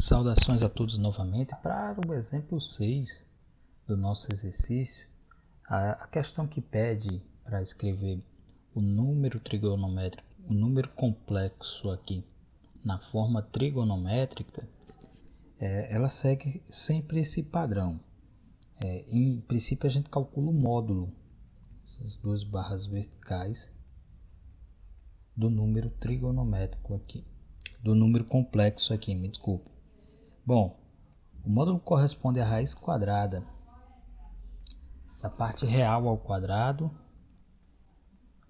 Saudações a todos novamente. Para o exemplo 6 do nosso exercício, a questão que pede para escrever o número trigonométrico, o número complexo aqui na forma trigonométrica, ela segue sempre esse padrão. Em princípio a gente calcula o módulo, essas duas barras verticais, do número trigonométrico aqui, do número complexo aqui, me desculpe. Bom, o módulo corresponde à raiz quadrada da parte real ao quadrado,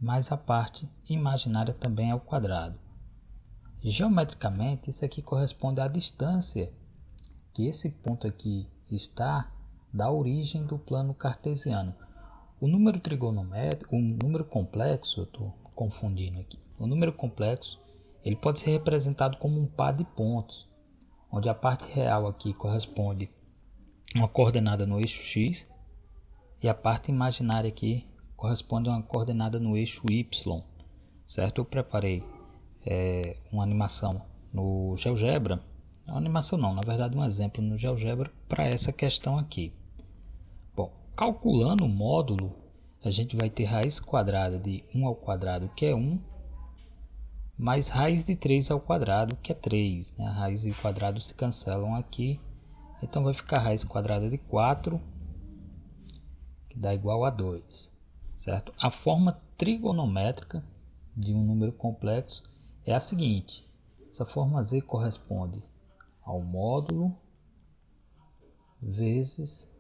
mais a parte imaginária também ao quadrado. Geometricamente, isso aqui corresponde à distância que esse ponto aqui está da origem do plano cartesiano. O número trigonométrico, o número complexo, eu estou confundindo aqui. O número complexo, ele pode ser representado como um par de pontos, onde a parte real aqui corresponde a uma coordenada no eixo x e a parte imaginária aqui corresponde a uma coordenada no eixo y, certo? Eu preparei uma animação no GeoGebra, uma animação não, na verdade um exemplo no GeoGebra para essa questão aqui. Bom, calculando o módulo, a gente vai ter raiz quadrada de 1 ao quadrado, que é 1, mais raiz de 3 ao quadrado, que é 3. Né? A raiz e o quadrado se cancelam aqui. Então vai ficar a raiz quadrada de 4, que dá igual a 2. Certo? A forma trigonométrica de um número complexo é a seguinte. Essa forma Z corresponde ao módulo vezes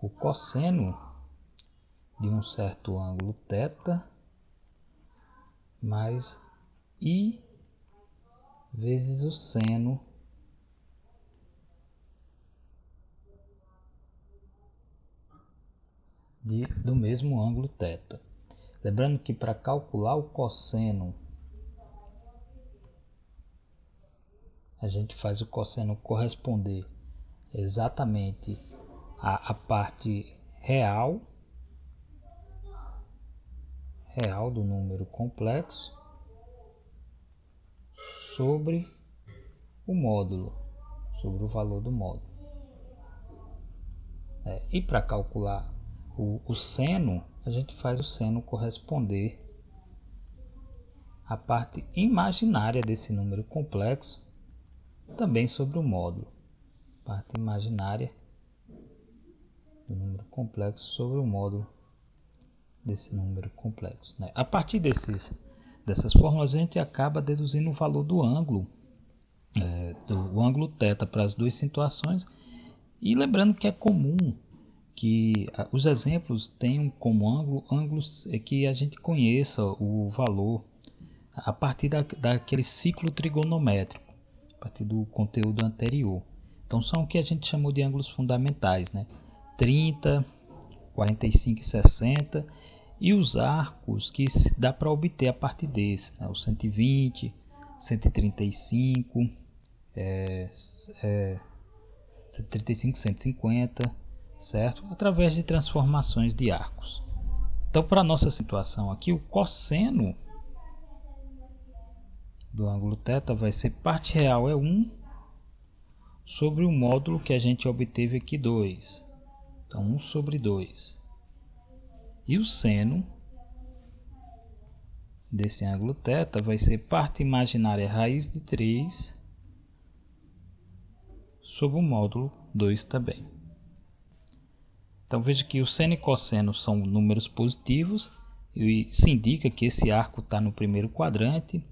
o cosseno de um certo ângulo θ mais I vezes o seno do mesmo ângulo θ. Lembrando que para calcular o cosseno, a gente faz o cosseno corresponder exatamente à parte real do número complexo sobre o módulo, sobre o valor do módulo. E para calcular o seno, a gente faz o seno corresponder à parte imaginária desse número complexo, também sobre o módulo. Parte imaginária do número complexo sobre o módulo desse número complexo. Né? A partir dessas fórmulas, a gente acaba deduzindo o valor do ângulo, do ângulo θ para as duas situações. E lembrando que é comum que os exemplos tenham como ângulos que a gente conheça o valor a partir daquele ciclo trigonométrico, a partir do conteúdo anterior. Então são o que a gente chamou de ângulos fundamentais, né? 30, 45 e 60, e os arcos que dá para obter a partir desse, né? O 120, 135, 135, 150, certo? Através de transformações de arcos. Então, para a nossa situação aqui, o cosseno do ângulo θ vai ser parte real é 1 sobre o módulo que a gente obteve aqui, 2. Então, 1 sobre 2. E o seno desse ângulo θ vai ser parte imaginária raiz de 3 sobre o módulo 2 também. Então veja que o seno e cosseno são números positivos e se indica que esse arco está no primeiro quadrante,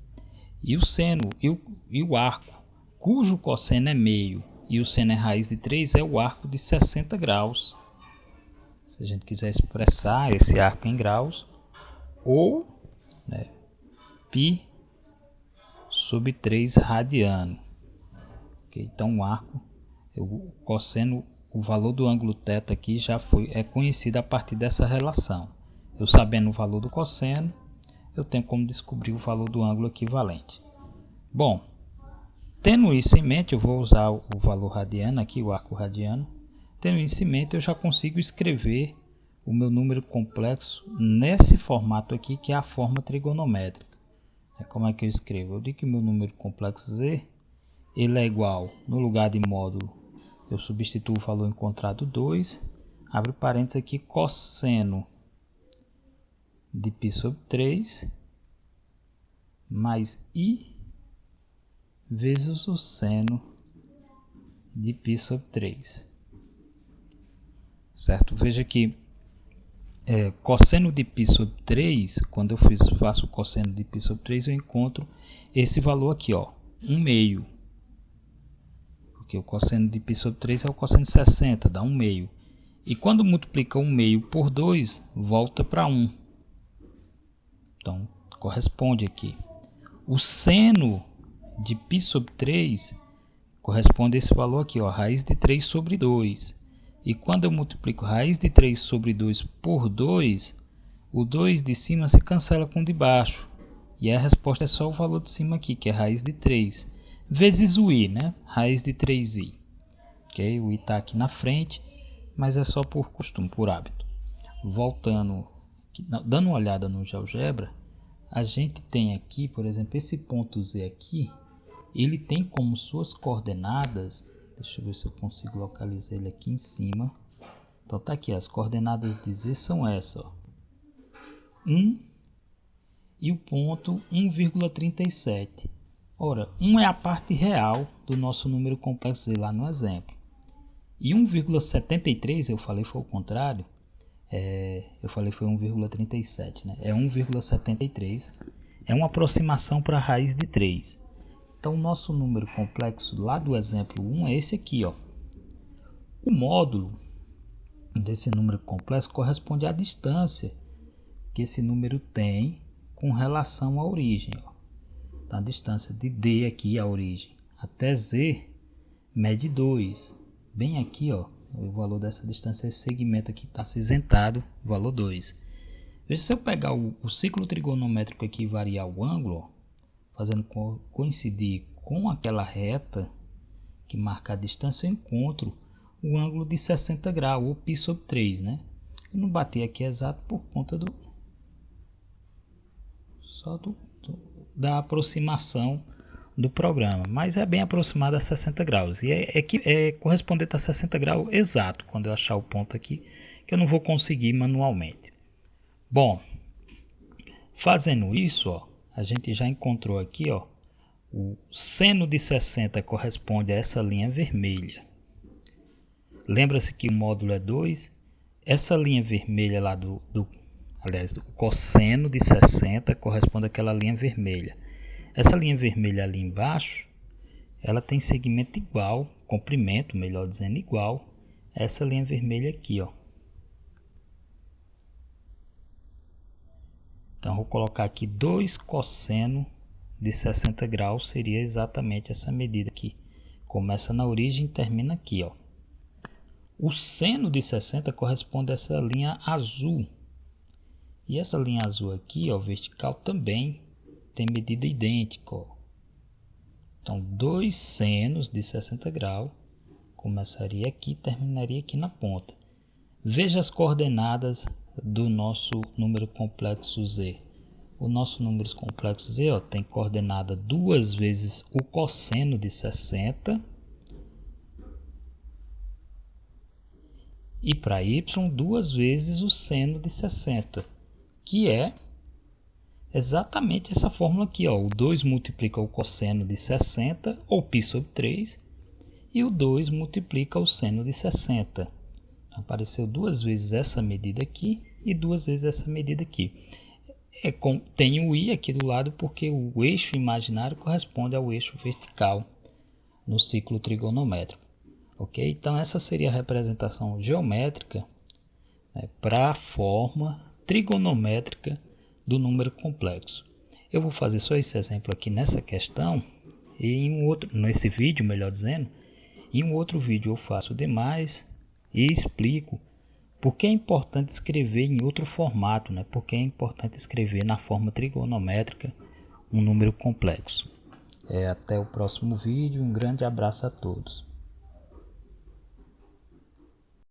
e o seno e o arco cujo cosseno é meio e o seno é raiz de 3 é o arco de 60 graus. Se a gente quiser expressar esse arco em graus, ou π sobre 3 radiano. Okay? Então o arco, o cosseno, o valor do ângulo θ aqui já é conhecido a partir dessa relação. Eu sabendo o valor do cosseno, eu tenho como descobrir o valor do ângulo equivalente. Bom, tendo isso em mente, eu vou usar o valor radiano aqui, o arco radiano. Tendo isso em mente, eu já consigo escrever o meu número complexo nesse formato aqui, que é a forma trigonométrica. Como é que eu escrevo? Eu digo que o meu número complexo Z ele é igual, no lugar de módulo, eu substituo o valor encontrado 2, abre parênteses aqui, cosseno de π sobre 3 mais I vezes o seno de π sobre 3. Certo? Veja que cosseno de π sobre 3, quando eu faço o cosseno de π sobre 3, eu encontro esse valor aqui, ó, 1/2. Porque o cosseno de π sobre 3 é o cosseno de 60, dá 1/2. E quando multiplica 1/2 por 2, volta para 1. Então, corresponde aqui. O seno de π sobre 3 corresponde a esse valor aqui, ó, raiz de 3 sobre 2. E quando eu multiplico raiz de 3 sobre 2 por 2, o 2 de cima se cancela com o de baixo. E a resposta é só o valor de cima aqui, que é raiz de 3. Vezes o I, né? Raiz de 3i. Ok? O I está aqui na frente, mas é só por costume, por hábito. Voltando, dando uma olhada no GeoGebra, a gente tem aqui, por exemplo, esse ponto Z aqui, ele tem como suas coordenadas, deixa eu ver se eu consigo localizar ele aqui em cima. Então tá aqui, as coordenadas de Z são essas, ó. 1 e o ponto 1,37. Ora, 1 é a parte real do nosso número complexo Z lá no exemplo. E 1,73, eu falei foi o contrário, eu falei foi 1,37, né? É 1,73, é uma aproximação para a raiz de 3. Então, o nosso número complexo lá do exemplo 1 é esse aqui, ó. O módulo desse número complexo corresponde à distância que esse número tem com relação à origem, ó. Então, a distância de D aqui, a origem, até Z, mede 2. Bem aqui, ó, o valor dessa distância, esse segmento aqui está acinzentado, valor 2. Veja, se eu pegar o ciclo trigonométrico aqui e variar o ângulo, ó, fazendo coincidir com aquela reta que marca a distância, eu encontro o ângulo de 60 graus, ou π sobre 3, né? Eu não bati aqui exato por conta da aproximação do programa, mas é bem aproximado a 60 graus. E é correspondente a 60 graus exato, quando eu achar o ponto aqui, que eu não vou conseguir manualmente. Bom, fazendo isso, ó, a gente já encontrou aqui, ó, o seno de 60 corresponde a essa linha vermelha. Lembra-se que o módulo é 2. Essa linha vermelha lá aliás, o cosseno de 60 corresponde àquela linha vermelha. Essa linha vermelha ali embaixo, ela tem segmento igual, comprimento, melhor dizendo, igual a essa linha vermelha aqui, ó. Então, vou colocar aqui 2 cosseno de 60 graus, seria exatamente essa medida aqui. Começa na origem e termina aqui, ó. O seno de 60 corresponde a essa linha azul. E essa linha azul aqui, ó, vertical, também tem medida idêntica, ó. Então, 2 senos de 60 graus, começaria aqui e terminaria aqui na ponta. Veja as coordenadas do nosso número complexo Z. O nosso número complexo Z, ó, tem coordenada 2 vezes o cosseno de 60 e para y 2 vezes o seno de 60, que é exatamente essa fórmula aqui, ó. O 2 multiplica o cosseno de 60, ou π sobre 3, e o 2 multiplica o seno de 60. Apareceu 2 vezes essa medida aqui e 2 vezes essa medida aqui. Tem o i aqui do lado porque o eixo imaginário corresponde ao eixo vertical no ciclo trigonométrico. Ok? Então, essa seria a representação geométrica, né, para a forma trigonométrica do número complexo. Eu vou fazer só esse exemplo aqui nessa questão, e nesse vídeo, melhor dizendo, em um outro vídeo eu faço demais e explico por que é importante escrever em outro formato, né? Por que é importante escrever na forma trigonométrica um número complexo. Até o próximo vídeo, um grande abraço a todos.